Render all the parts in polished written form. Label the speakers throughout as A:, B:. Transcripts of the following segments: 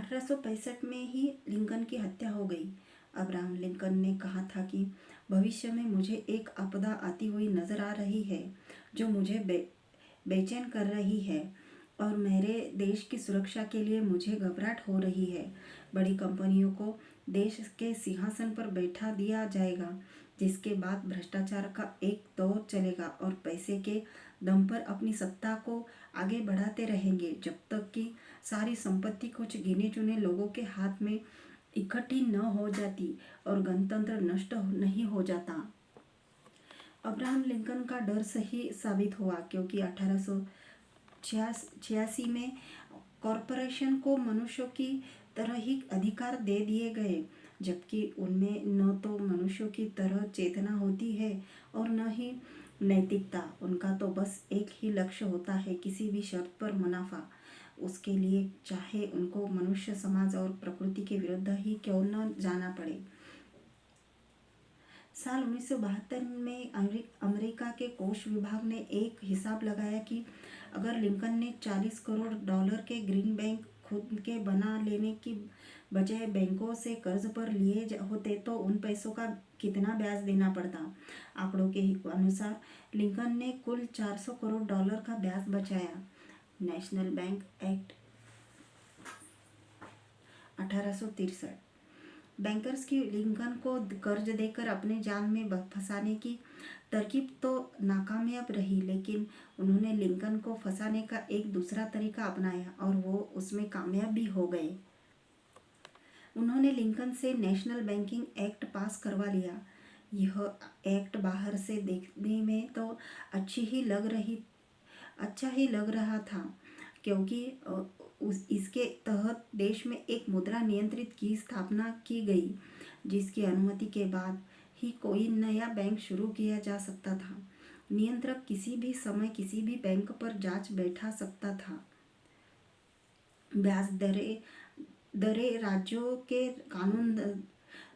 A: 1865 में ही लिंकन की हत्या हो गई। अब्राहम लिंकन ने कहा था कि भविष्य में मुझे एक आपदा आती हुई नजर आ रही है जो मुझे बेचैन कर रही है और मेरे देश की सुरक्षा के लिए मुझे घबराहट हो रही है। बड़ी कंपनियों को देश के सिंहासन पर बैठा दिया जाएगा, जिसके बाद भ्रष्टाचार का एक दौर चलेगा और पैसे के दम पर अपनी सत्ता को आगे बढ़ाते रहेंगे जब तक कि सारी संपत्ति कुछ गिने चुने लोगों के हाथ में इकट्ठी न हो जाती और गणतंत्र नष्ट नहीं हो जाता। अब्राहम लिंकन का डर सही साबित हुआ, क्योंकि 1886 में कॉरपोरेशन को मनुष्यों की तरह ही अधिकार दे दिए गए, जबकि उनमें न तो मनुष्यों की तरह चेतना होती है और न ही नैतिकता। उनका तो बस एक ही लक्ष्य होता है, किसी भी शर्त पर मुनाफा, उसके लिए चाहे उनको मनुष्य समाज और प्रकृति के विरुद्ध ही क्यों न जाना पड़े। साल 1972 में अमेरिका के कोष विभाग ने एक हिसाब लगाया कि अगर लिंकन ने 40 करोड़ डॉलर के ग्रीन बैंक खुद के बना लेने की बजाय बैंकों से कर्ज पर लिए होते तो उन पैसों का कितना ब्याज देना पड़ता। आंकड़ों के अनुसार लिंकन ने कुल 400 करोड़ डॉलर का ब्याज बचाया। National bank act 1863। बैंकर्स की लिंकन को कर्ज देकर अपने जाल में फंसाने की तरकीब तो नाकामयाब रही, लेकिन उन्होंने लिंकन को फंसाने का एक दूसरा तरीका अपनाया और वो उसमें कामयाब भी हो गए। उन्होंने लिंकन से नेशनल बैंकिंग एक्ट पास करवा लिया। यह एक्ट बाहर से देखने में तो अच्छा ही लग रहा था, क्योंकि इसके तहत देश में एक मुद्रा नियंत्रित की स्थापना की गई, जिसकी अनुमति के बाद ही कोई नया बैंक शुरू किया जा सकता था। नियंत्रक किसी भी समय किसी भी बैंक पर जांच बैठा सकता था। ब्याज दरें राज्यों के कानून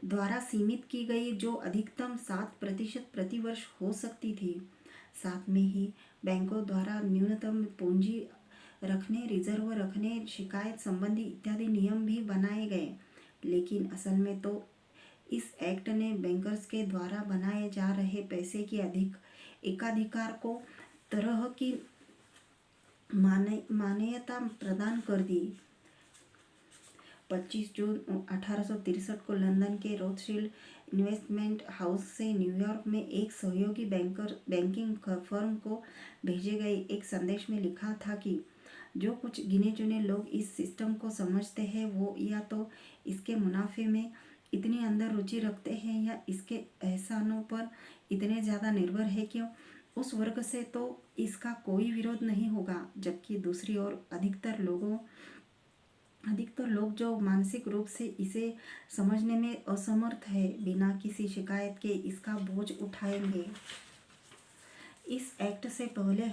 A: द्वारा सीमित की गई, जो अधिकतम 7% प्रतिवर्ष हो सकती थी। साथ में ही बैंकों द्वारा न्यूनतम पूंजी रखने, रिजर्व रखने, शिकायत संबंधी इत्यादि नियम भी बनाए गए। लेकिन असल में तो इस एक्ट ने बैंकर्स के द्वारा बनाए जा रहे पैसे की एकाधिकार को तरह की मान्यता प्रदान कर दी। 25 जून 1863 को लंदन के रोथशील्ड इन्वेस्टमेंट हाउस से न्यूयॉर्क में एक सहयोगी बैंकिंग फर्म को भेजे गए एक संदेश में लिखा था कि जो कुछ गिने चुने लोग इस सिस्टम को समझते हैं वो या तो इसके मुनाफे में इतनी अंदर रुचि रखते हैं या इसके एहसानों पर इतने ज़्यादा निर्भर है कि उस वर्ग से तो इसका कोई विरोध नहीं होगा, जबकि दूसरी ओर अधिकतर लोग जो मानसिक रूप से इसे समझने में असमर्थ है, बिना किसी शिकायत के इसका बोझ उठाएंगे। इस एक्ट से पहले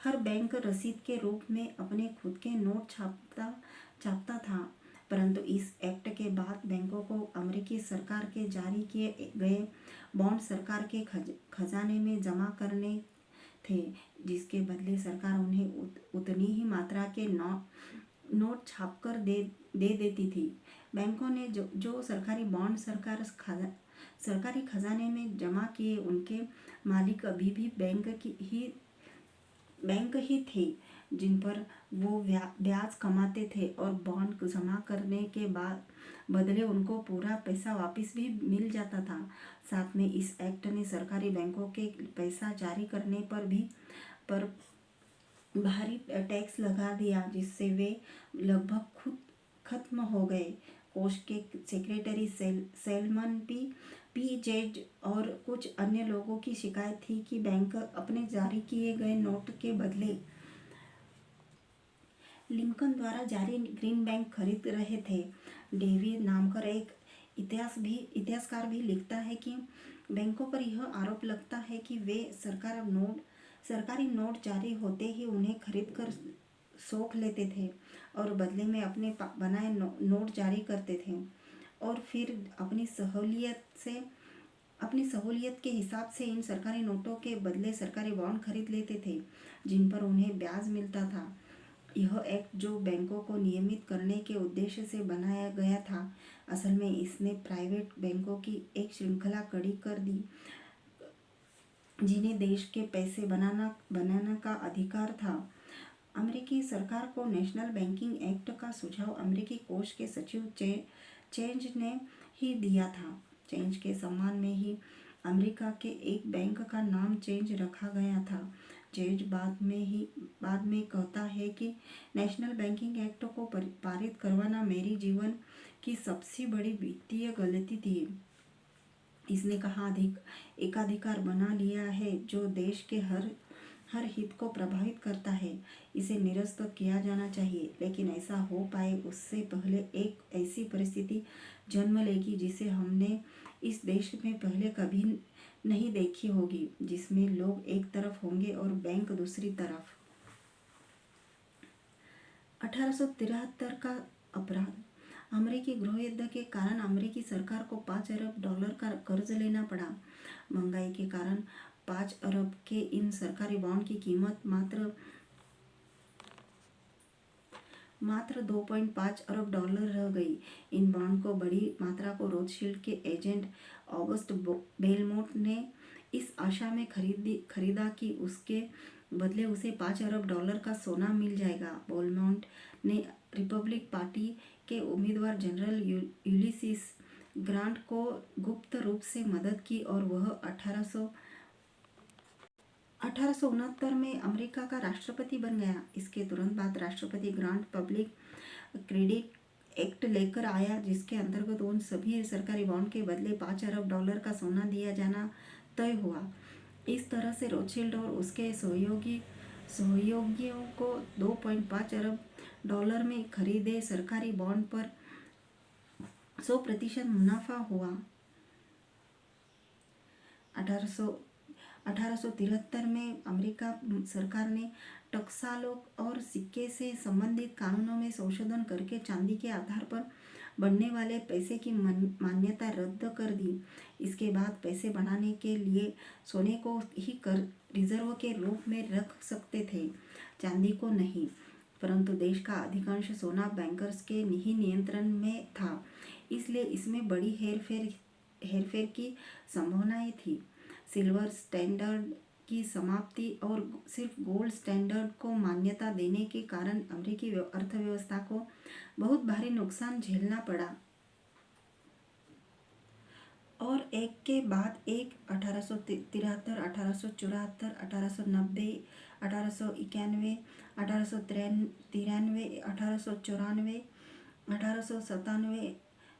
A: हर बैंक रसीद के रूप में अपने खुद के नोट छापता था, परंतु इस एक्ट के बाद बैंकों को अमेरिकी सरकार के जारी किए गए बॉन्ड सरकार के खजाने में जमा करने थे, जिसके बदले सरकार उन्हें उतनी ही मात्रा के नोट छापकर दे देती थी। बैंकों ने जो सरकारी बॉन्ड सरकारी खजाने में जमा किए, उनके मालिक अभी भी बैंक ही थे, जिन पर वो ब्याज कमाते थे और बॉन्ड जमा करने के बाद बदले उनको पूरा पैसा वापस भी मिल जाता था। साथ में इस एक्ट ने सरकारी बैंकों के पैसा जारी करने पर भारी टैक्स लगा दिया, जिससे वे लगभग खुद खत्म हो गए। कोष के सेक्रेटरी सेल्मन पी जेज और कुछ अन्य लोगों की शिकायत थी कि बैंक अपने जारी किए गए नोट के बदले लिंकन द्वारा जारी ग्रीन बैंक खरीद रहे थे। डेवी नामकर एक इतिहासकार भी लिखता है कि बैंकों पर यह आरोप लगता है कि वे सरकारी नोट जारी होते ही उन्हें खरीद कर सोख लेते थे और बदले में अपने बनाए नोट जारी करते थे और फिर अपनी सहूलियत के हिसाब से इन सरकारी नोटों के बदले सरकारी बॉन्ड खरीद लेते थे, जिन पर उन्हें ब्याज मिलता था। यह एक्ट जो बैंकों को नियमित करने के उद्देश्य से बनाया गया था, असल में इसने प्राइवेट बैंकों की एक श्रृंखला कड़ी कर दी जिन्हें देश के पैसे बनाना का अधिकार था। अमेरिकी सरकार को नेशनल बैंकिंग एक्ट का सुझाव अमेरिकी कोष के सचिव चेंज ने ही दिया था। चेंज के सम्मान में ही अमेरिका के एक बैंक का नाम चेंज रखा गया था। चेंज बाद में कहता है कि नेशनल बैंकिंग एक्ट को पारित करवाना मेरी जीवन की सबसे बड़ी वित्तीय गलती थी। इसने कहा एकाधिकार बना लिया है जो देश के हर हित को प्रभावित करता है। इसे निरस्त किया जाना चाहिए, लेकिन ऐसा हो पाए उससे पहले एक ऐसी परिस्थिति जन्म लेगी जिसे हमने इस देश में पहले कभी नहीं देखी होगी, जिसमें लोग एक तरफ होंगे और बैंक दूसरी तरफ। 1873 का अपराध। अमेरिकी गृह युद्ध के कारण अमेरिकी सरकार को $5 अरब का कर्ज लेना पड़ा। महंगाई के कारण 5 अरब के इन सरकारी बॉन्ड की कीमत मात्र $2.5 अरब रह गई। इन बॉन्ड को बड़ी मात्रा को रोथशिल्ड के एजेंट ऑगस्ट बेलमोंट ने इस आशा में खरीदा कि उसके बदले उसे $5 अरब का सोना मिल जाएगा। बेलमोंट ने रिपब्लिक पार्टी के उम्मीदवार जनरल यूलिसिस ग्रांट को गुप्त रूप से मदद की और वह 1869 में अमेरिका का राष्ट्रपति बन गया। इसके तुरंत बाद राष्ट्रपति ग्रांट पब्लिक क्रेडिट एक्ट लेकर आया, जिसके अंतर्गत उन सभी सरकारी बॉन्ड के बदले $5 अरब का सोना दिया जाना तय हुआ। इस तरह से रोथशिल्ड और उसके सहयोगियों को $2.5 अरब में खरीदे सरकारी बॉन्ड पर 100% मुनाफा हुआ। 1873 में अमेरिका सरकार ने टकसालों और सिक्के से संबंधित कानूनों में संशोधन करके चांदी के आधार पर बनने वाले पैसे की मान्यता रद्द कर दी। इसके बाद पैसे बनाने के लिए सोने को ही रिजर्व के रूप में रख सकते थे, चांदी को नहीं। परंतु देश का अधिकांश सोना बैंकर्स के ही नियंत्रण में था, इसलिए इसमें बड़ी हेरफेर की संभावनाएं थी। सिल्वर स्टैंडर्ड की समाप्ति और सिर्फ गोल्ड स्टैंडर्ड को मान्यता देने के कारण अमेरिकी अर्थव्यवस्था को बहुत भारी नुकसान झेलना पड़ा और एक के बाद एक 1873, 1874, 1890, 1891, 1893, 1894, 1897,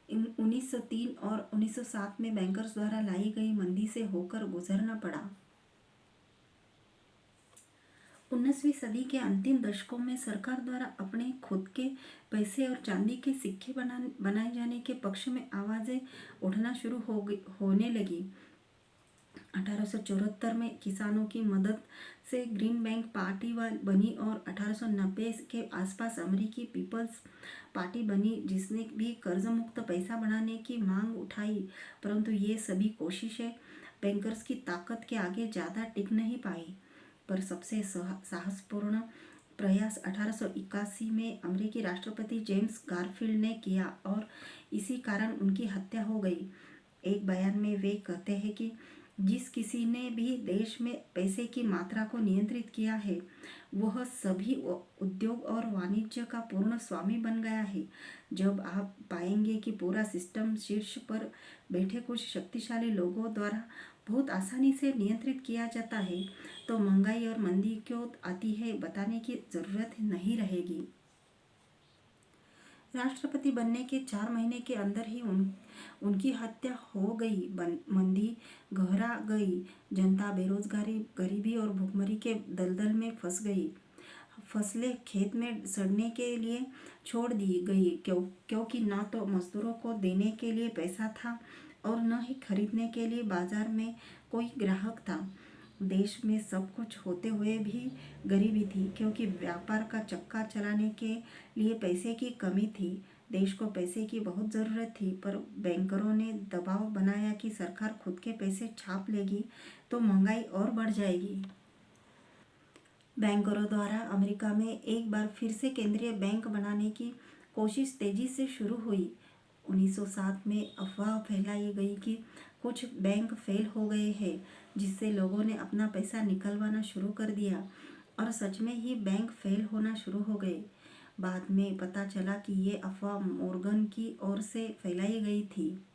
A: 1903 और 1907 में बैंकर्स द्वारा लाई गई मंदी से होकर गुजरना पड़ा। 19वीं सदी के अंतिम दशकों में सरकार द्वारा अपने खुद के पैसे और चांदी के सिक्के बनाए जाने के पक्ष में आवाजें उठना शुरू होने लगी। 1874 में किसानों की मदद से ग्रीन बैंक पार्टी बनी और 1890 के आसपास अमेरिकी पीपल्स पार्टी बनी, जिसने भी कर्ज मुक्त पैसा बनाने की मांग उठाई। परंतु ये सभी कोशिशें बैंकर्स की ताकत के आगे ज़्यादा टिक नहीं पाई। पर सबसे साहसपूर्ण प्रयास 1881 में अमेरिकी राष्ट्रपति जेम्स गारफील्ड ने किया और इसी कारण उनकी हत्या हो गई। एक बयान में वे कहते हैं कि जिस किसी ने भी देश में पैसे की मात्रा को नियंत्रित किया है, वह सभी उद्योग और वाणिज्य का पूर्ण स्वामी बन गया है। जब आप पाएंगे कि पूरा सिस्टम शीर्ष पर बैठे कुछ शक्तिशाली लोगों द्वारा बहुत आसानी से नियंत्रित किया जाता है, तो महंगाई और मंदी क्यों आती है बताने की जरूरत नहीं रहेगी। राष्ट्रपति बनने के 4 महीने के अंदर ही उनकी हत्या हो गई। मंदी गहरा गई, जनता बेरोजगारी, गरीबी और भुखमरी के दलदल में फंस गई। फसलें खेत में सड़ने के लिए छोड़ दी गई, क्योंकि न तो मजदूरों को देने के लिए पैसा था और न ही खरीदने के लिए बाजार में कोई ग्राहक था। देश में सब कुछ होते हुए भी गरीबी थी, क्योंकि व्यापार का चक्का चलाने के लिए पैसे की कमी थी। देश को पैसे की बहुत ज़रूरत थी, पर बैंकरों ने दबाव बनाया कि सरकार खुद के पैसे छाप लेगी तो महंगाई और बढ़ जाएगी। बैंकरों द्वारा अमेरिका में एक बार फिर से केंद्रीय बैंक बनाने की कोशिश तेजी से शुरू हुई। 1907 में अफवाह फैलाई गई कि कुछ बैंक फेल हो गए हैं, जिससे लोगों ने अपना पैसा निकलवाना शुरू कर दिया और सच में ही बैंक फेल होना शुरू हो गए। बाद में पता चला कि ये अफवाह मोर्गन की ओर से फैलाई गई थी।